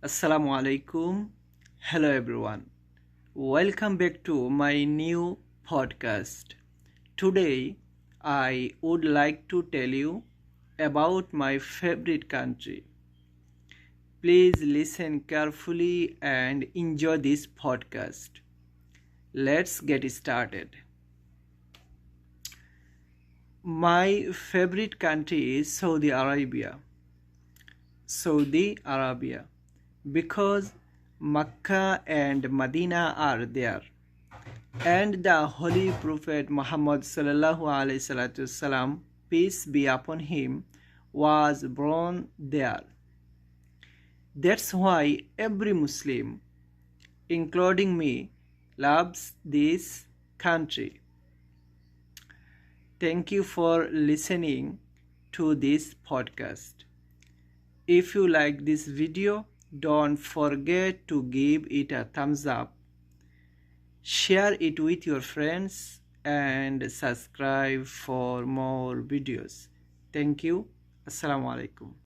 Assalamu alaikum. Hello everyone. Welcome back to my new podcast. Today I would like to tell you about my favorite country. Please listen carefully and enjoy this podcast. Let's get started. My favorite country is Saudi Arabia. Saudi Arabia because Mecca and Medina are there, and the Holy Prophet Muhammad sallallahu alaihi wasallam, peace be upon him, was born there. That's why every Muslim, including me, loves this country. Thank you for listening to this podcast. If you like this video, don't forget to give it a thumbs up, share it with your friends, and subscribe for more videos. Thank you. Assalamu alaikum.